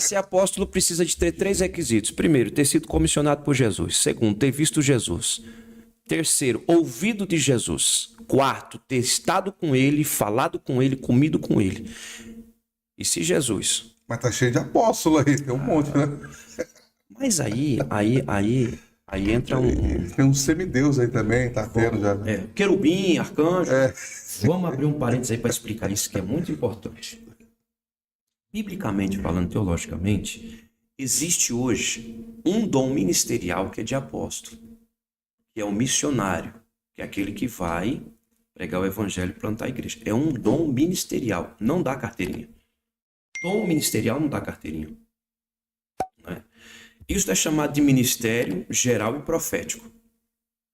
Ser apóstolo precisa de ter 3 requisitos. Primeiro, ter sido comissionado por Jesus. Segundo, ter visto Jesus. Terceiro, ouvido de Jesus. Quarto, ter estado com ele, falado com ele, comido com ele. E se Jesus... Mas tá cheio de apóstolo aí, tem um monte, né? Mas aí entra Tem um semideus aí também, tá tendo já. querubim, arcanjo. Vamos abrir um parênteses aí para explicar isso, que é muito importante. Biblicamente falando, teologicamente, existe hoje um dom ministerial que é de apóstolo, que é o missionário, que é aquele que vai pregar o evangelho e plantar a igreja. É um dom ministerial, não dá carteirinha. Dom ministerial não dá carteirinha. Né? Isso é chamado de ministério geral e profético. O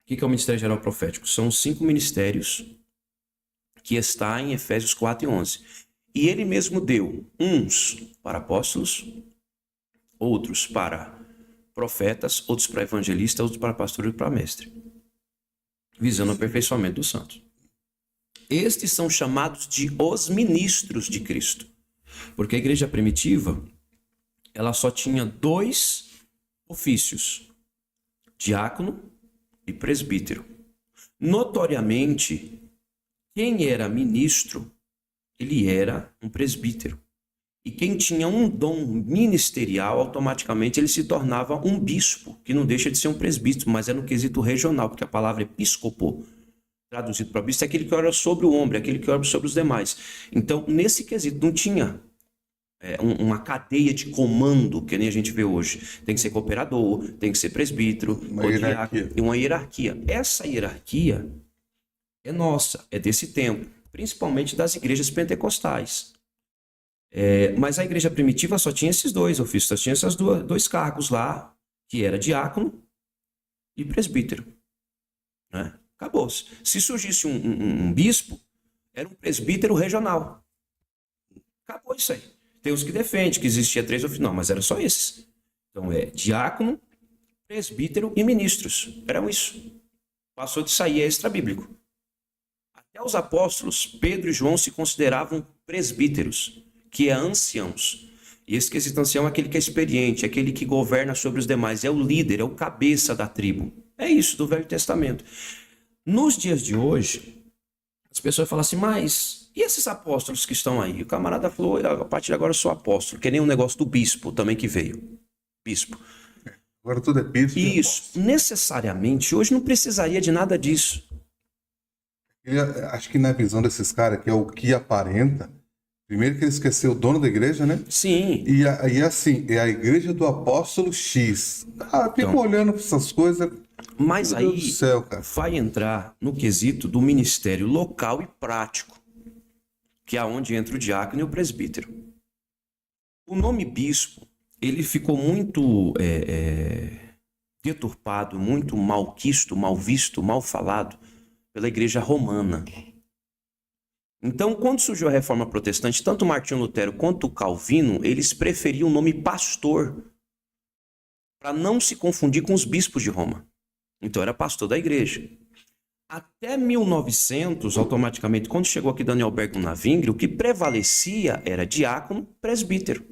que é o ministério geral e profético? São 5 ministérios que está em Efésios 4 e 11. E ele mesmo deu uns para apóstolos, outros para profetas, outros para evangelistas, outros para pastor e para mestre, visando o aperfeiçoamento dos santos. Estes são chamados de os ministros de Cristo, porque a igreja primitiva, ela só tinha 2 ofícios, diácono e presbítero. Notoriamente, quem era ministro, ele era um presbítero. E quem tinha um dom ministerial, automaticamente ele se tornava um bispo, que não deixa de ser um presbítero, mas é no quesito regional, porque a palavra episcopo, traduzido para bispo, é aquele que ora sobre o homem, aquele que ora sobre os demais. Então, nesse quesito, não tinha uma cadeia de comando, que nem a gente vê hoje. Tem que ser cooperador, tem que ser presbítero, uma hierarquia. Essa hierarquia é nossa, é desse tempo, principalmente das igrejas pentecostais. Mas a igreja primitiva só tinha esses 2 ofícios, só tinha esses 2 cargos lá, que era diácono e presbítero. Né? Acabou-se. Se surgisse um bispo, era um presbítero regional. Acabou isso aí. Tem os que defendem que existia 3 ofícios, não, mas era só esses. Então diácono, presbítero e ministros. Eram isso. Passou de sair extra-bíblico. Até os apóstolos, Pedro e João, se consideravam presbíteros, que é anciãos. E esse quesito ancião é aquele que é experiente, é aquele que governa sobre os demais, é o líder, é o cabeça da tribo. É isso do Velho Testamento. Nos dias de hoje, as pessoas falam assim, mas e esses apóstolos que estão aí? O camarada falou, a partir de agora eu sou apóstolo, que nem um negócio do bispo também que veio. Bispo. Agora tudo é bispo. Isso, necessariamente, hoje não precisaria de nada disso. Acho que na visão desses caras, que é o que aparenta, primeiro que ele esqueceu o dono da igreja, né? Sim. E assim, é a igreja do apóstolo X. Fico olhando para essas coisas. Mas meu aí Deus do céu, cara. vai entrar no quesito do ministério local e prático, que é onde entra o diácono e o presbítero. O nome bispo, ele ficou muito deturpado, muito malquisto, mal visto, mal falado pela igreja romana. Então, quando surgiu a reforma protestante, tanto Martinho Lutero quanto Calvino, eles preferiam o nome pastor, para não se confundir com os bispos de Roma. Então, era pastor da igreja. Até 1900, automaticamente, quando chegou aqui Daniel Bergman na Vingre, o que prevalecia era diácono, presbítero.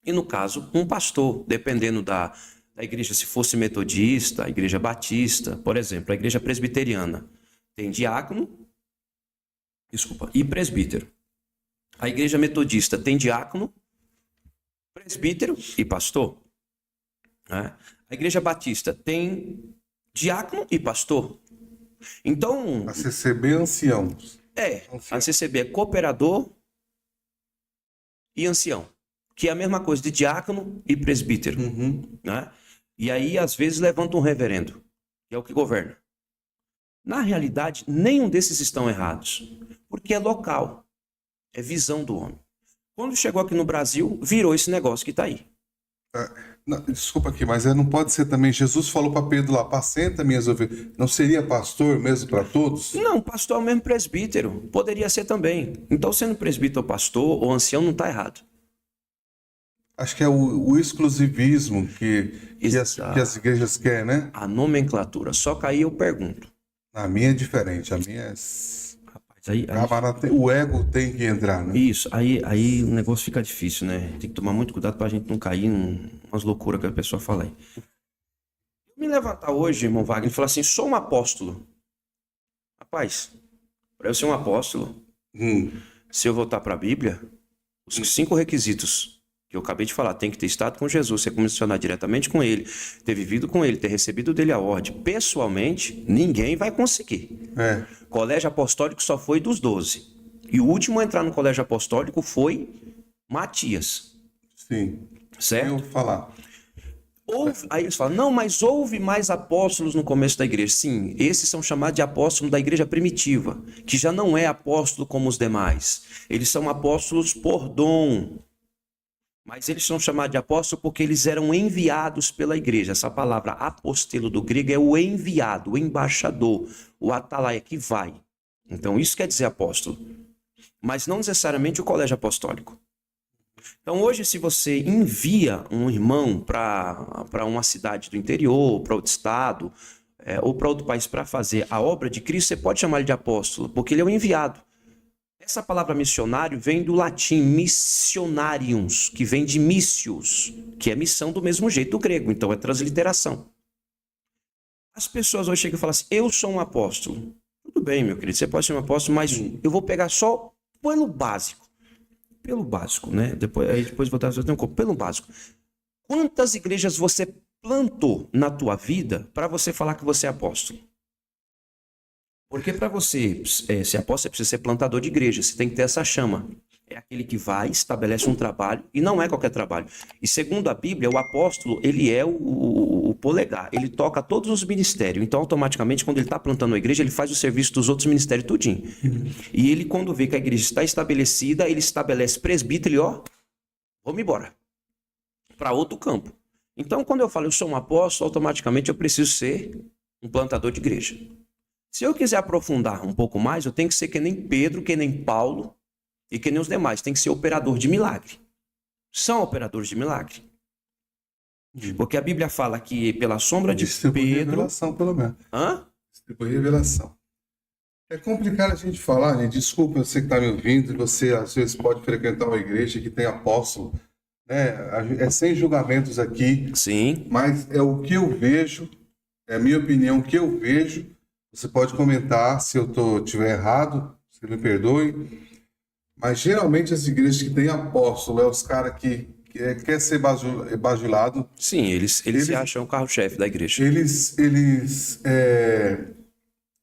E, no caso, um pastor, dependendo da igreja, se fosse metodista, a igreja batista, por exemplo, a igreja presbiteriana, tem diácono, e presbítero. A igreja metodista tem diácono, presbítero e pastor. Né? A igreja batista tem diácono e pastor. Então... A CCB é ancião. A CCB é cooperador e ancião, que é a mesma coisa de diácono e presbítero. Né? E aí, às vezes, levanta um reverendo, que é o que governa. Na realidade, nenhum desses estão errados, porque é local, é visão do homem. Quando chegou aqui no Brasil, virou esse negócio que está aí. Não, desculpa aqui, mas não pode ser também, Jesus falou para Pedro lá, apacenta minhas ovelhas, não seria pastor mesmo para todos? Não, pastor é o mesmo presbítero, poderia ser também. Então, sendo presbítero ou pastor ou ancião, não está errado. Acho que é o exclusivismo que as igrejas querem, né? A nomenclatura, só que aí eu pergunto. A minha é diferente, a minha é... Rapaz, O ego tem que entrar, né? Isso, aí o negócio fica difícil, né? Tem que tomar muito cuidado pra gente não cair em umas loucuras que a pessoa fala aí. Me levantar hoje, irmão Wagner, e falar assim, sou um apóstolo. Rapaz, para eu ser um apóstolo, se eu voltar para a Bíblia, os 5 requisitos que eu acabei de falar, tem que ter estado com Jesus, ser comissionado diretamente com ele, ter vivido com ele, ter recebido dele a ordem. Pessoalmente, ninguém vai conseguir. Colégio apostólico só foi dos 12. E o último a entrar no colégio apostólico foi Matias. Sim. Certo? Eu vou falar. Aí eles falam, não, mas houve mais apóstolos no começo da igreja. Sim, esses são chamados de apóstolos da igreja primitiva, que já não é apóstolo como os demais. Eles são apóstolos por dom. Mas eles são chamados de apóstolos porque eles eram enviados pela igreja. Essa palavra apostelo do grego é o enviado, o embaixador, o atalaia que vai. Então isso quer dizer apóstolo. Mas não necessariamente o colégio apostólico. Então hoje, se você envia um irmão para uma cidade do interior, para outro estado, ou para outro país para fazer a obra de Cristo, você pode chamar ele de apóstolo, porque ele é um enviado. Essa palavra missionário vem do latim missionarium, que vem de missios, que é missão do mesmo jeito do grego, então é transliteração. As pessoas hoje chegam e falam assim, eu sou um apóstolo. Tudo bem, meu querido, você pode ser um apóstolo, mas eu vou pegar só pelo básico. Pelo básico, né? Depois voltar a fazer um pouco. Pelo básico. Quantas igrejas você plantou na tua vida para você falar que você é apóstolo? Porque para você ser apóstolo, você precisa ser plantador de igreja. Você tem que ter essa chama. É aquele que vai, estabelece um trabalho, e não é qualquer trabalho. E segundo a Bíblia, o apóstolo, ele é o polegar. Ele toca todos os ministérios. Então, automaticamente, quando ele está plantando a igreja, ele faz o serviço dos outros ministérios tudinho. E ele, quando vê que a igreja está estabelecida, ele estabelece presbítero e vamos embora. Para outro campo. Então, quando eu falo eu sou um apóstolo, automaticamente eu preciso ser um plantador de igreja. Se eu quiser aprofundar um pouco mais, eu tenho que ser que nem Pedro, que nem Paulo e que nem os demais. Tem que ser operador de milagre. São operadores de milagre. Porque a Bíblia fala que pela sombra de Pedro... Revelação, pelo menos. Hã? Distribui revelação. É complicado a gente falar, gente. Desculpa, você que está me ouvindo, você às vezes pode frequentar uma igreja que tem apóstolo, né? É sem julgamentos aqui. Sim. Mas é o que eu vejo, é a minha opinião, o que eu vejo. Você pode comentar se eu estiver errado, você me perdoe. Mas geralmente as igrejas que têm apóstolo é os caras que quer ser bajulado. Sim, eles se acham o carro-chefe da igreja.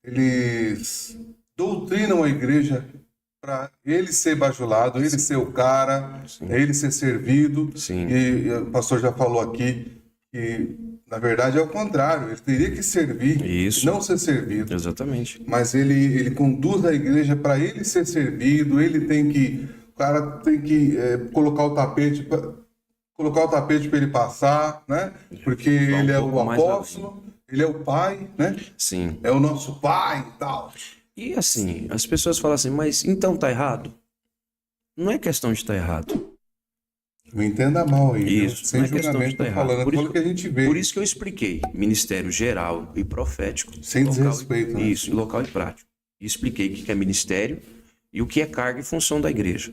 Eles doutrinam a igreja para ele ser bajulado, ele ser o cara, ele ser servido. Sim. E o pastor já falou aqui que, na verdade, é o contrário. Ele teria que servir, não ser servido. Exatamente. Mas ele conduz a igreja para ele ser servido, o cara tem que colocar o tapete para ele passar, né? Porque ele é o apóstolo, ele é o pai, né? Sim. É o nosso pai e tal. E assim, as pessoas falam assim, mas então tá errado? Não é questão de estar errado. Não entenda mal aí. Isso, sem não é questão de estar errado. Falando que a gente vê. Por isso que eu expliquei ministério geral e profético. Sem desrespeito, né? Isso, e local e prático. E expliquei o que é ministério e o que é carga e função da igreja.